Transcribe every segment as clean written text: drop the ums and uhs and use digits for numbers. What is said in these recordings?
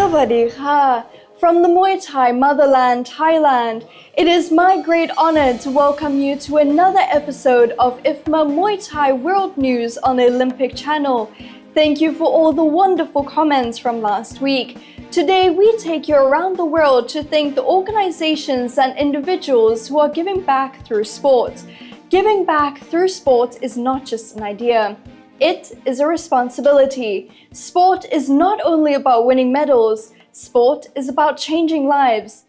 Sawadee From the Muaythai motherland, Thailand, it is my great honor to welcome you to another episode of IFMA Muaythai World News on the Olympic Channel. Thank you for all the wonderful comments from last week. Today, we take you around the world to thank the organizations and individuals who are giving back through sport. Giving back through sport is not just an idea. It is a responsibility. Sport is not only about winning medals, sport is about changing lives.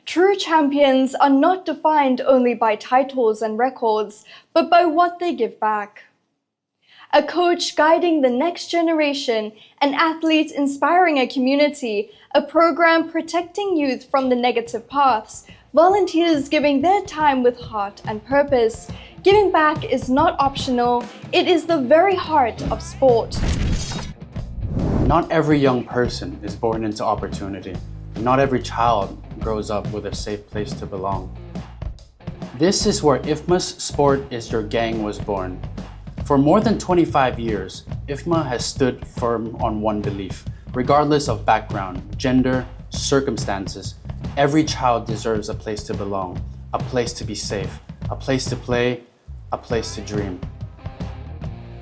True champions are not defined only by titles and records, but by what they give back. A coach guiding the next generation, an athlete inspiring a community, a program protecting youth from the negative paths, volunteers giving their time with heart and purpose. Giving back is not optional, it is the very heart of sport. Not every young person is born into opportunity. Not every child grows up with a safe place to belong. This is where IFMA's Sport is Your Gang was born. For more than 25 years, IFMA has stood firm on one belief. Regardless of background, gender, circumstances, every child deserves a place to belong, a place to be safe, a place to play, a place to dream.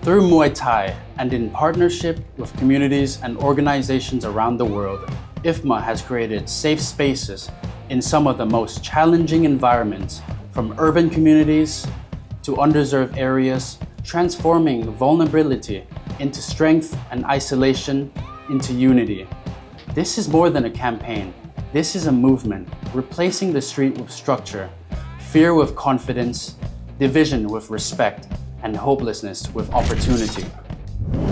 Through Muay Thai and in partnership with communities and organizations around the world, IFMA has created safe spaces in some of the most challenging environments, from urban communities to underserved areas, transforming vulnerability into strength and isolation into unity. This is more than a campaign. This is a movement, replacing the street with structure, fear with confidence, division with respect, and hopelessness with opportunity.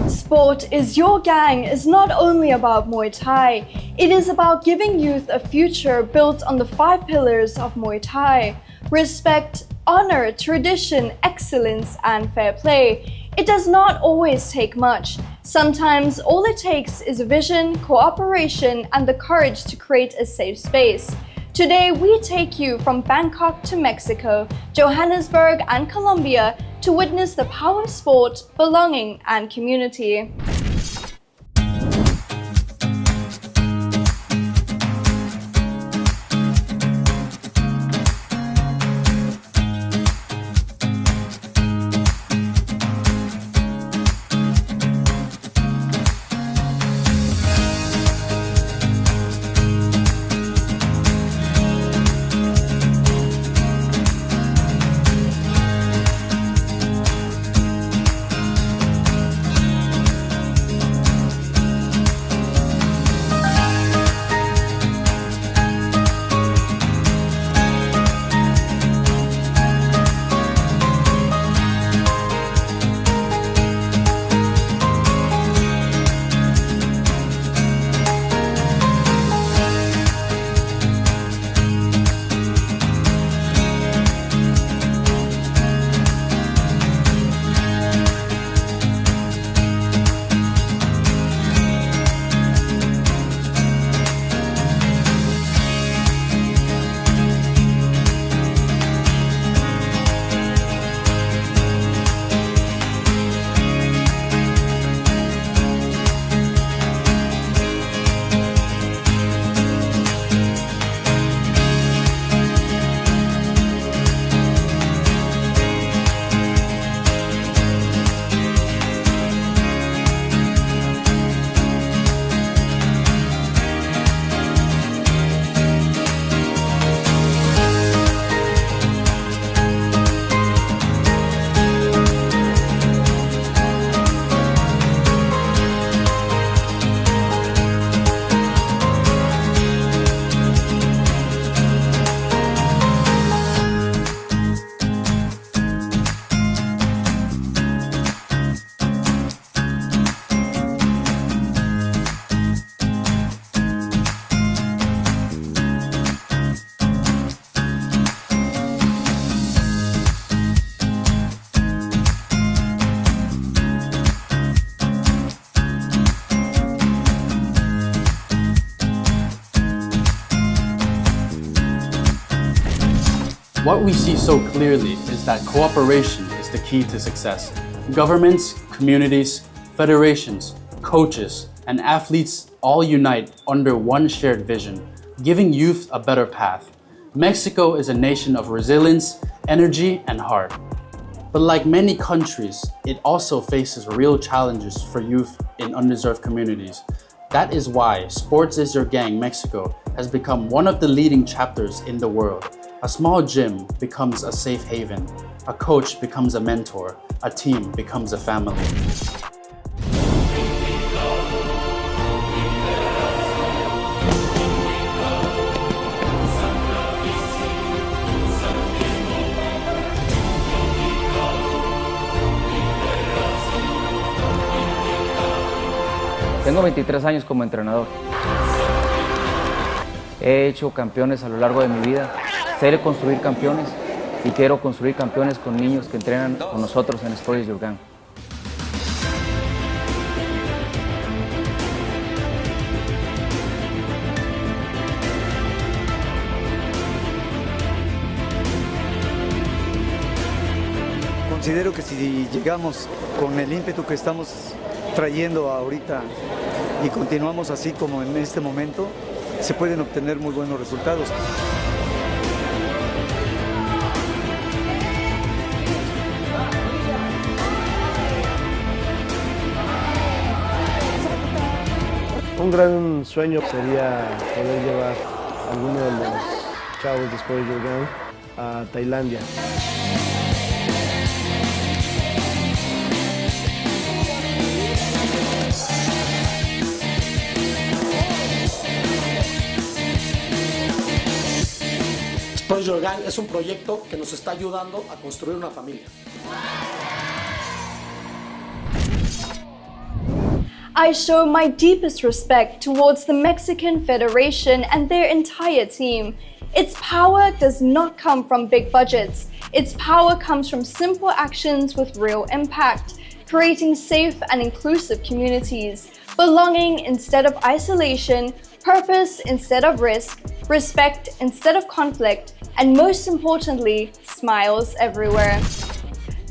Sport is Your Gang is not only about Muay Thai, it is about giving youth a future built on the 5 pillars of Muay Thai: respect, honor, tradition, excellence, and fair play. It does not always take much. Sometimes all it takes is a vision, cooperation, and the courage to create a safe space. Today, we take you from Bangkok to Mexico, Johannesburg, and Colombia to witness the power of sport, belonging, and community. What we see so clearly is that cooperation is the key to success. Governments, communities, federations, coaches, and athletes all unite under one shared vision, giving youth a better path. Mexico is a nation of resilience, energy, and heart. But like many countries, it also faces real challenges for youth in underserved communities. That is why Sports is Your Gang Mexico has become one of the leading chapters in the world. A small gym becomes a safe haven, a coach becomes a mentor, a team becomes a family. Tengo 23 años como entrenador. He hecho campeones a lo largo de mi vida. Sé construir campeones y quiero construir campeones con niños que entrenan con nosotros en Sports is Your Gang. Considero que si llegamos con el ímpetu que estamos trayendo ahorita y continuamos así como en este momento, se pueden obtener muy buenos resultados. Un gran sueño sería poder llevar a alguno de los chavos de Sports is Your Gang a Tailandia. Sports is Your Gang es un proyecto que nos está ayudando a construir una familia. I show my deepest respect towards the Mexican Federation and their entire team. Its power does not come from big budgets. Its power comes from simple actions with real impact, creating safe and inclusive communities, belonging instead of isolation, purpose instead of risk, respect instead of conflict, and most importantly, smiles everywhere.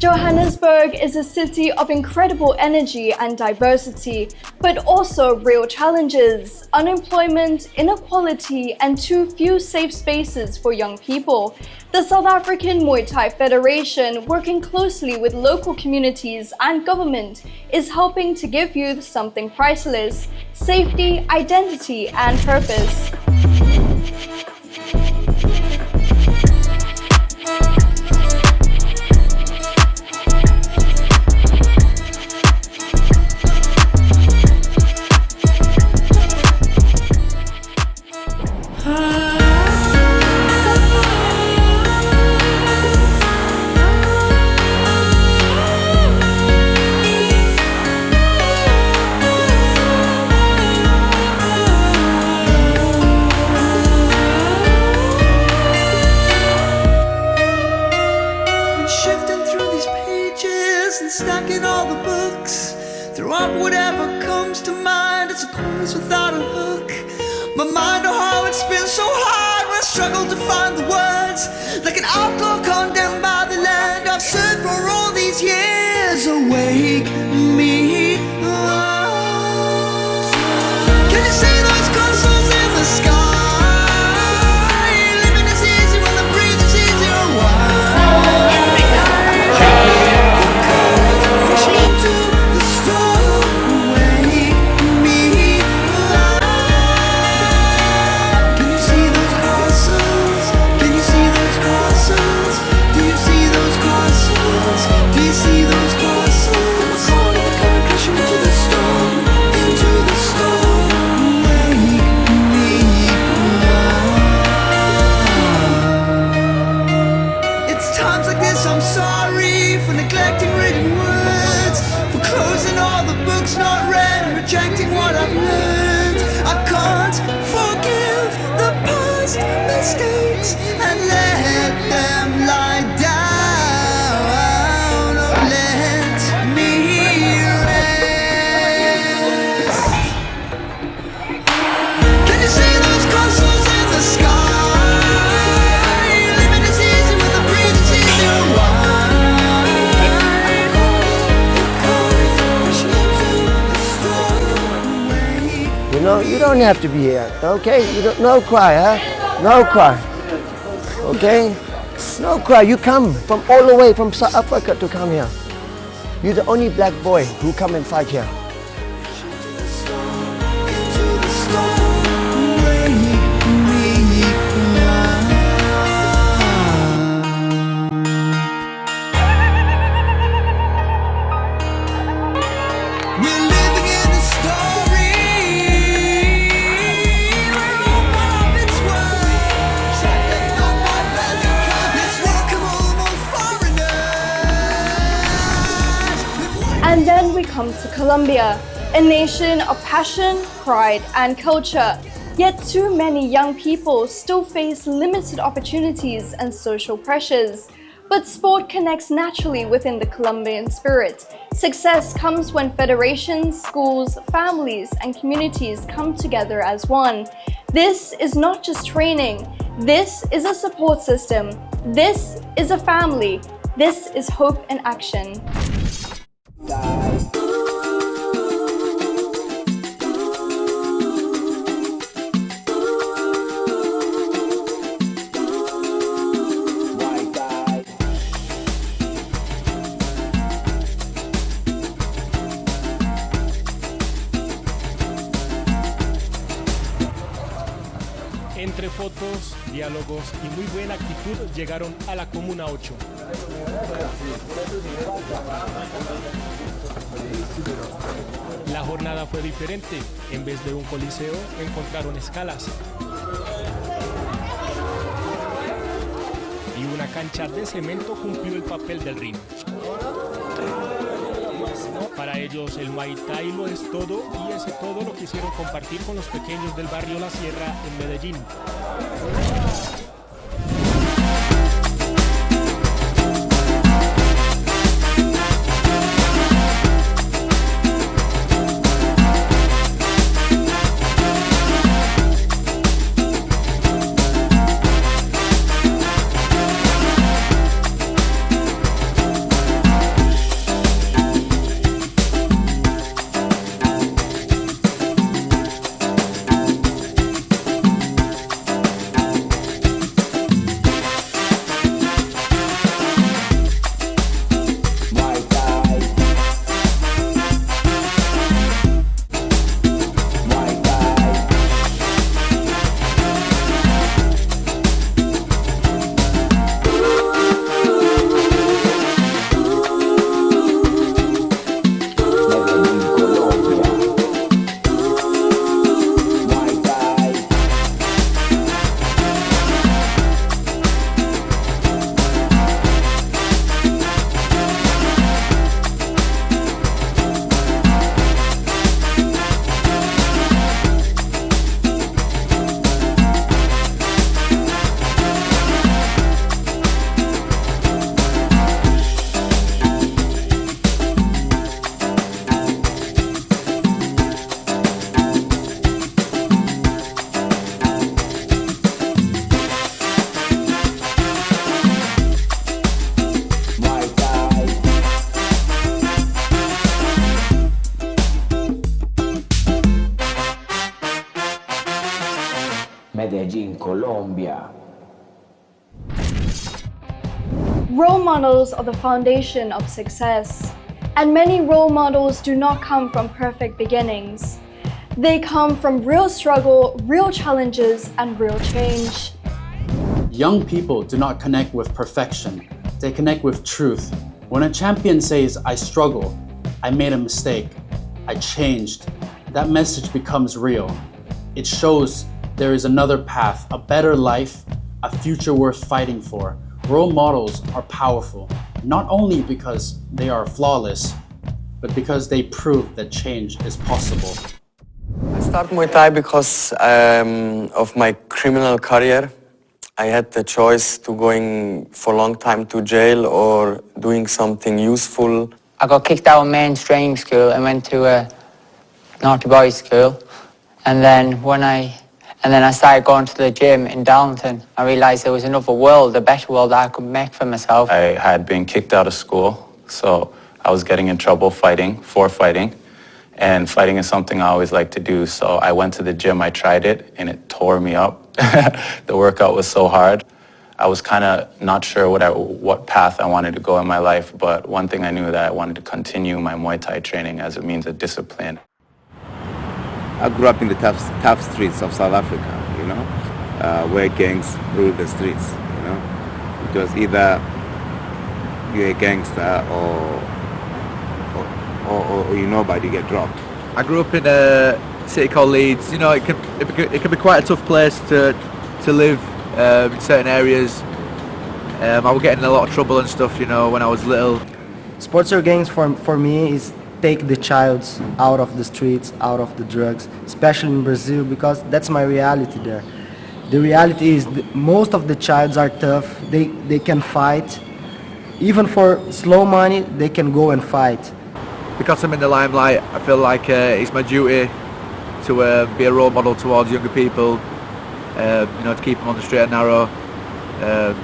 Johannesburg is a city of incredible energy and diversity, but also real challenges: unemployment, inequality, and too few safe spaces for young people. The South African Muay Thai Federation, working closely with local communities and government, is helping to give youth something priceless: safety, identity, and purpose. Stacking all the books, throw up whatever comes to mind. It's a chorus without a hook. My mind, oh how it's been so hard when I struggle to find the words. Like an outlaw condemned by the land I've served for all these years. Awake me up. Can you see those consoles in the sky? Living is easy when the breeze is easier. Why? I'm sorry for neglecting written words, for closing all the books not read and rejecting what I've learned. I can't forgive the past mistakes and let them lie down. Oh, let me rest. Can you see those consoles in the sky? know, you don't have to be here, okay? You don't, no cry, huh? No cry, okay? No cry, you come from all the way from South Africa to come here. You're the only black boy who come and fight here. And then we come to Colombia, a nation of passion, pride, and culture. Yet too many young people still face limited opportunities and social pressures. But sport connects naturally within the Colombian spirit. Success comes when federations, schools, families, and communities come together as one. This is not just training. This is a support system. This is a family. This is hope in action. Entre fotos, diálogos y muy buena actitud llegaron a la Comuna 8. La jornada fue diferente. En vez de un coliseo, encontraron escalas. Y una cancha de cemento cumplió el papel del ring. Para ellos el Muaythai lo es todo y ese todo lo quisieron compartir con los pequeños del barrio La Sierra en Medellín. Medellín, Colombia. Role models are the foundation of success, and many role models do not come from perfect beginnings. They come from real struggle, real challenges, and real change. Young people do not connect with perfection, they connect with truth. When a champion says, "I struggle, I made a mistake, I changed," that message becomes real. It shows there is another path, a better life, a future worth fighting for. Role models are powerful, not only because they are flawless, but because they prove that change is possible. I started Muay Thai because of my criminal career. I had the choice to going for a long time to jail or doing something useful. I got kicked out of mainstream school and went to a naughty boys school. And then I started going to the gym in Darlington. I realised there was another world, a better world that I could make for myself. I had been kicked out of school, so I was getting in trouble fighting. And fighting is something I always like to do. So I went to the gym, I tried it, and it tore me up. The workout was so hard. I was kind of not sure what path I wanted to go in my life, but one thing I knew that I wanted to continue my Muay Thai training as a means of discipline. I grew up in the tough streets of South Africa, you know, where gangs rule the streets, you know. It was either you're a gangster or you know, but you get dropped. I grew up in a city called Leeds. You know, it can be quite a tough place to live in certain areas. I would get in a lot of trouble and stuff, you know, when I was little. Sports or gangs for me is take the child out of the streets, out of the drugs, especially in Brazil, because that's my reality there. The reality is most of the childs are tough. They can fight. Even for slow money, they can go and fight. Because I'm in the limelight, I feel like it's my duty to be a role model towards younger people, you know, to keep them on the straight and narrow.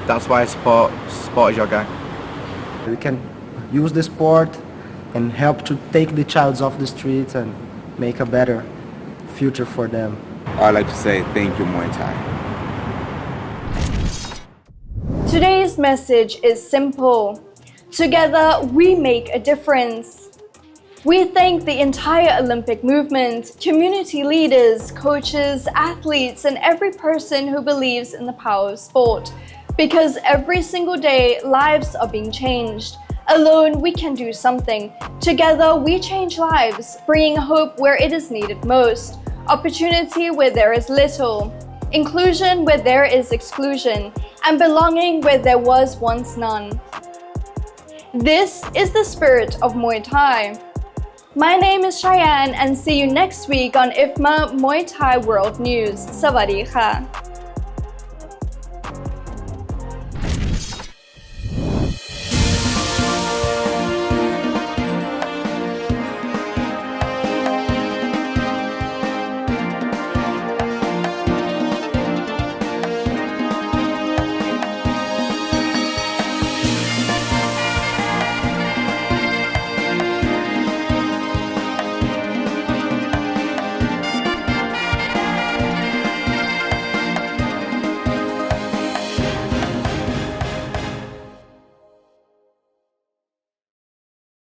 That's why I support Your Gang. We can use the sport and help to take the child off the streets and make a better future for them. I'd like to say thank you, Muay Thai. Today's message is simple. Together, we make a difference. We thank the entire Olympic movement, community leaders, coaches, athletes, and every person who believes in the power of sport. Because every single day, lives are being changed. Alone, we can do something. Together, we change lives, bringing hope where it is needed most, opportunity where there is little, inclusion where there is exclusion, and belonging where there was once none. This is the spirit of Muay Thai. My name is Cheyenne, and see you next week on IFMA Muay Thai World News. Sawadee ka.